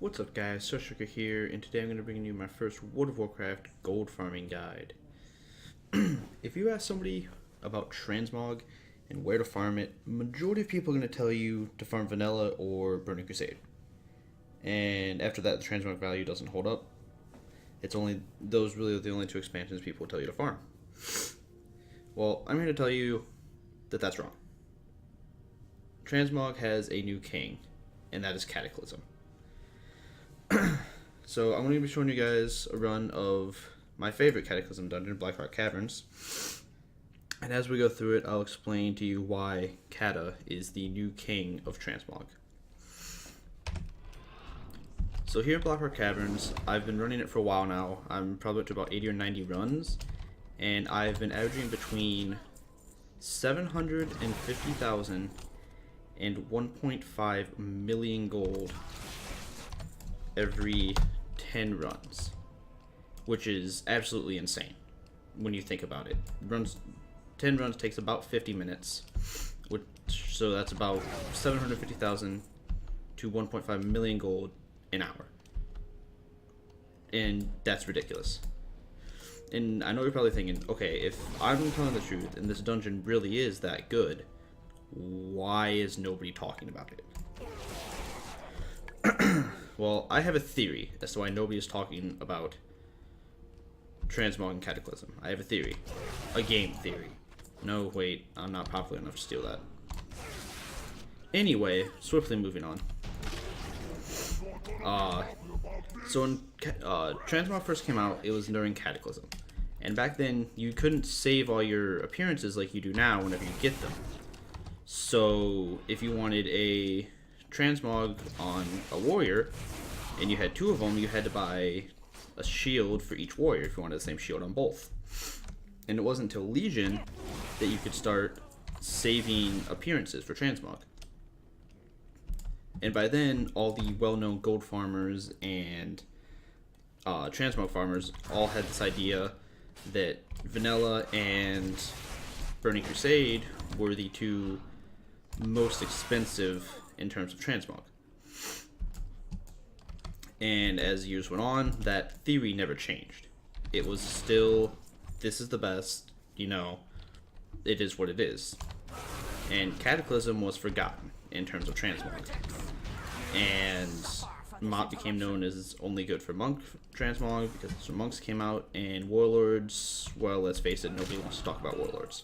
What's up guys, Sugar here, and today I'm going to bring you my first World of Warcraft gold farming guide. If you ask somebody about transmog and where to farm it, majority of people are going to tell you to farm vanilla or Burning Crusade. And after that, the transmog value doesn't hold up. It's only those really are the only two expansions people will tell you to farm. Well, I'm here to tell you that that's wrong. Transmog has a new king, and that is Cataclysm. So I'm going to be showing you guys a run of my favorite Cataclysm dungeon, Blackrock Caverns. And as we go through it, I'll explain to you why Cata is the new king of transmog. So here in Blackrock Caverns, I've been running it for a while now. I'm probably up to about 80 or 90 runs. And I've been averaging between 750,000 and 1.5 million gold every 10 runs, which is absolutely insane when you think about it. 10 runs takes about 50 minutes, so that's about 750,000 to 1.5 million gold an hour, and that's ridiculous. And I know you're probably thinking, okay, if I'm telling the truth and this dungeon really is that good, why is nobody talking about it? Well, I have a theory as to why nobody is talking about transmog and Cataclysm. I have a theory. A game theory. No, wait, I'm not popular enough to steal that. Anyway, swiftly moving on. So when transmog first came out, it was during Cataclysm. And back then, you couldn't save all your appearances like you do now whenever you get them. So, if you wanted a transmog on a warrior, and you had two of them, you had to buy a shield for each warrior if you wanted the same shield on both. And it wasn't until Legion that you could start saving appearances for transmog. And by then, all the well-known gold farmers and transmog farmers all had this idea that Vanilla and Burning Crusade were the two most expensive in terms of transmog. And as years went on, that theory never changed. It was still, this is the best, you know, it is what it is. And Cataclysm was forgotten in terms of transmog. And Mott became known as only good for monk transmog because some monks came out, and warlords, well, let's face it, nobody wants to talk about warlords.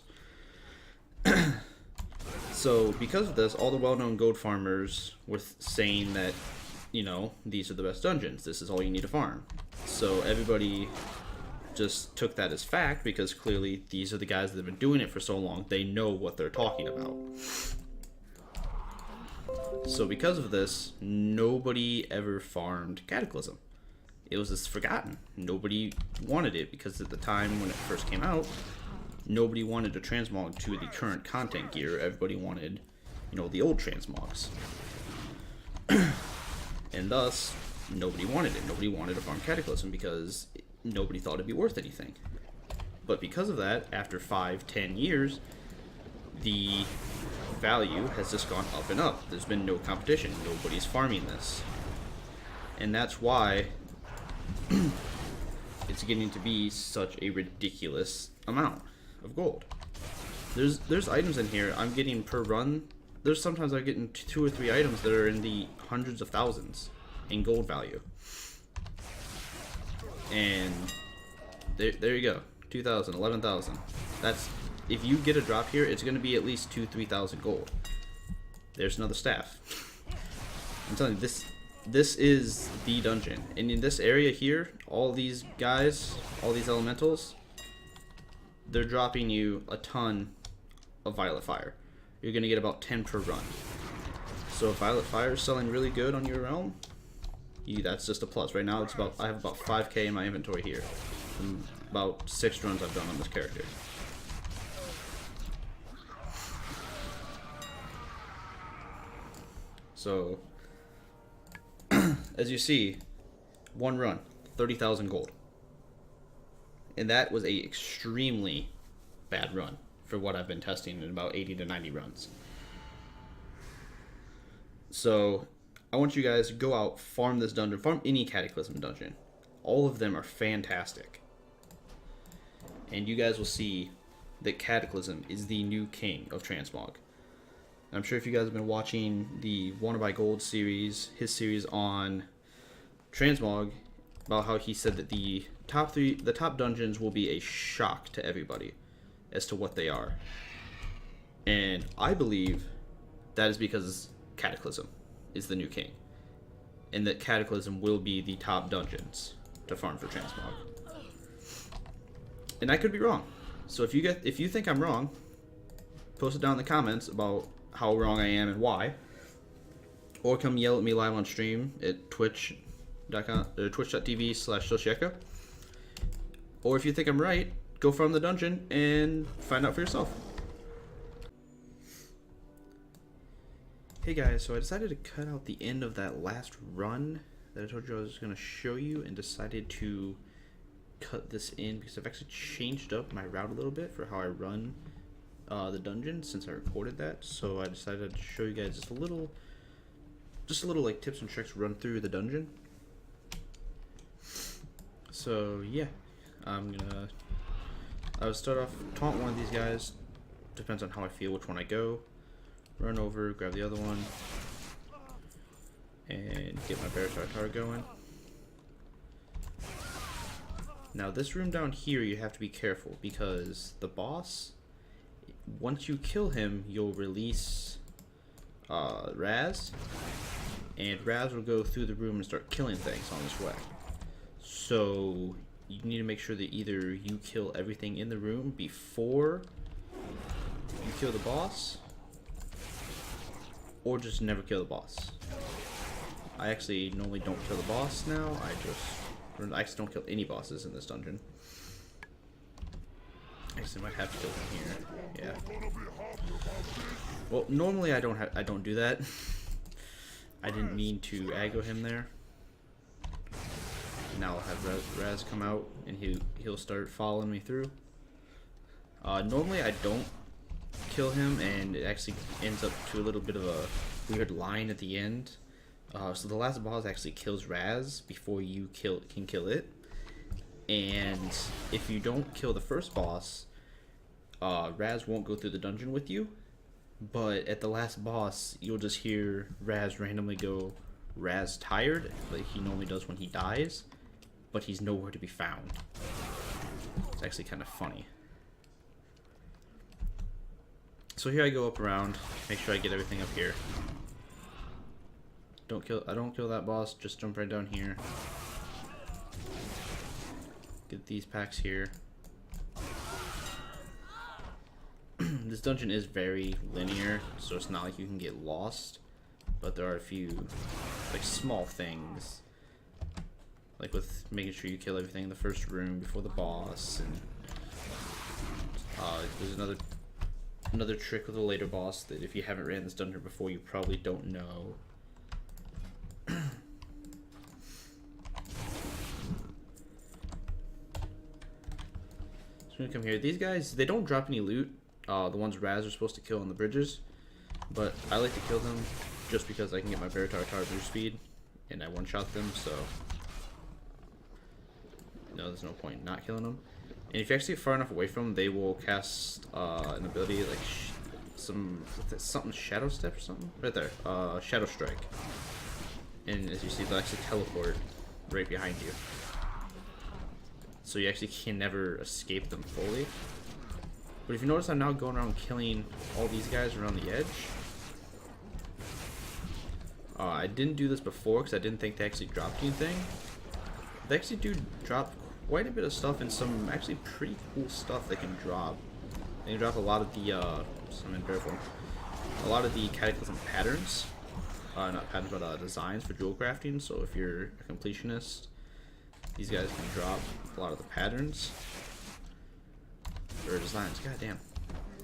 So because of this, all the well-known gold farmers were saying that, you know, these are the best dungeons, this is all you need to farm. So everybody just took that as fact because clearly these are the guys that have been doing it for so long, they know what they're talking about. So because of this, nobody ever farmed Cataclysm. It was just forgotten. Nobody wanted it because at the time when it first came out, nobody wanted to transmog to the current content gear. Everybody wanted, you know, the old transmogs. And thus, nobody wanted it. Nobody wanted to farm Cataclysm because nobody thought it'd be worth anything. But because of that, after 5-10 years, the value has just gone up and up. There's been no competition. Nobody's farming this. And that's why it's getting to be such a ridiculous amount of gold. There's items in here I'm getting per run. There's sometimes I'm getting 2 or 3 items that are in the hundreds of thousands in gold value. And there you go. 2,000, 11,000. That's, if you get a drop here, it's going to be at least 2,000-3,000 gold. There's another staff. I'm telling you, this is the dungeon. And in this area here, all these guys, all these elementals, they're dropping you a ton of Violet Fire. You're going to get about 10 per run. So if Violet Fire is selling really good on your realm, that's just a plus. Right now, I have about 5k in my inventory here. From about 6 runs I've done on this character. So, as you see, one run, 30,000 gold. And that was a extremely bad run for what I've been testing in about 80 to 90 runs. So I want you guys to go out, farm this dungeon, farm any Cataclysm dungeon. All of them are fantastic. And you guys will see that Cataclysm is the new king of transmog. I'm sure if you guys have been watching the Wanna Buy Gold series, his series on transmog, about how he said that the top dungeons will be a shock to everybody as to what they are. And I believe that is because Cataclysm is the new king, and that Cataclysm will be the top dungeons to farm for transmog. And I could be wrong. So if you think I'm wrong, post it down in the comments about how wrong I am and why, or come yell at me live on stream at twitch.tv/Sosheka. Or if you think I'm right, go farm the dungeon and find out for yourself. Hey guys, so I decided to cut out the end of that last run that I told you I was going to show you, and decided to cut this in because I've actually changed up my route a little bit for how I run the dungeon since I recorded that. So I decided to show you guys just a little like tips and tricks run through the dungeon. So yeah, I'll start off, taunt one of these guys, depends on how I feel which one I go, run over, grab the other one, and get my Bear going. Now this room down here, you have to be careful because the boss, once you kill him, you'll release Raz, and Raz will go through the room and start killing things on his way. So you need to make sure that either you kill everything in the room before you kill the boss, or just never kill the boss. I actually normally don't kill the boss now. I actually don't kill any bosses in this dungeon. Actually, might have to kill him here. Yeah. Well, normally I don't do that. I didn't mean to aggro him there. Now I'll have Raz come out and he'll start following me through. Normally I don't kill him, and it actually ends up to a little bit of a weird line at the end. So the last boss actually kills Raz before you can kill it. And if you don't kill the first boss, Raz won't go through the dungeon with you. But at the last boss, you'll just hear Raz randomly go, "Raz tired," like he normally does when he dies, but he's nowhere to be found. It's actually kind of funny. So here I go up around, make sure I get everything up here. I don't kill that boss, just jump right down here. Get these packs here. This dungeon is very linear, so it's not like you can get lost, but there are a few like small things, like with making sure you kill everything in the first room before the boss, and there's another trick with a later boss that if you haven't ran this dungeon before, you probably don't know. So I'm gonna come here. These guys, they don't drop any loot. The ones Raz are supposed to kill on the bridges, but I like to kill them just because I can get my Bear boost speed, and I one-shot them, so no, there's no point in not killing them. And if you actually get far enough away from them, they will cast an ability like something Shadow Step or something right there, Shadow Strike, and as you see, they'll actually teleport right behind you, so you actually can never escape them fully. But if you notice, I'm now going around killing all these guys around the edge. I didn't do this before because I didn't think they actually dropped anything. They actually do drop quite a bit of stuff, and some actually pretty cool stuff they can drop. They can drop a lot of the a lot of the Cataclysm patterns, not patterns, but designs for jewel crafting. So if you're a completionist, these guys can drop a lot of the patterns or designs. God damn.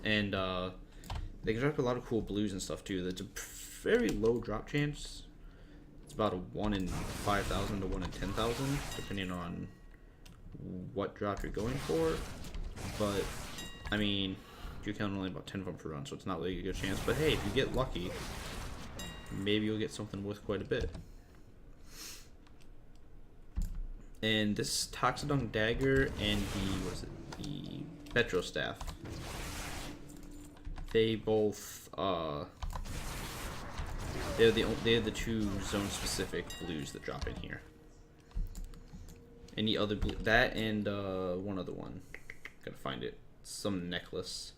And they can drop a lot of cool blues and stuff too. That's a very low drop chance. It's about a 1 in 5,000 to 1 in 10,000, depending on what drop you're going for. But I mean, you count only about 10 of them per run, so it's not really a good chance. But hey, if you get lucky, maybe you'll get something worth quite a bit. And this Toxidung Dagger and the Petro Staff, they both they're the two zone specific blues that drop in here. Any other blue, that and one other one, gotta find it, some necklace.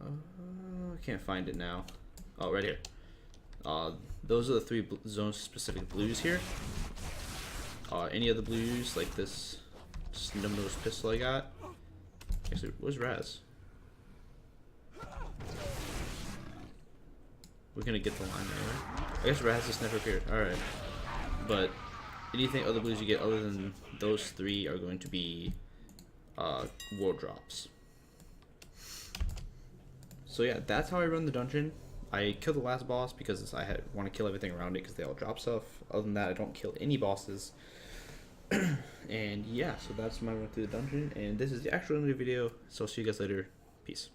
I can't find it now. Oh, right here. Those are the three zone specific blues here. Any other blues like this snub-nosed pistol I got? Actually, where's Raz? We're gonna get the line anyway. I guess Raz just never appeared. Alright. But anything other blues you get other than those three are going to be world drops. So yeah, that's how I run the dungeon. I killed the last boss because I want to kill everything around it because they all drop stuff. Other than that, I don't kill any bosses. And yeah, so that's my run through the dungeon. And this is the actual end of the video. So I'll see you guys later. Peace.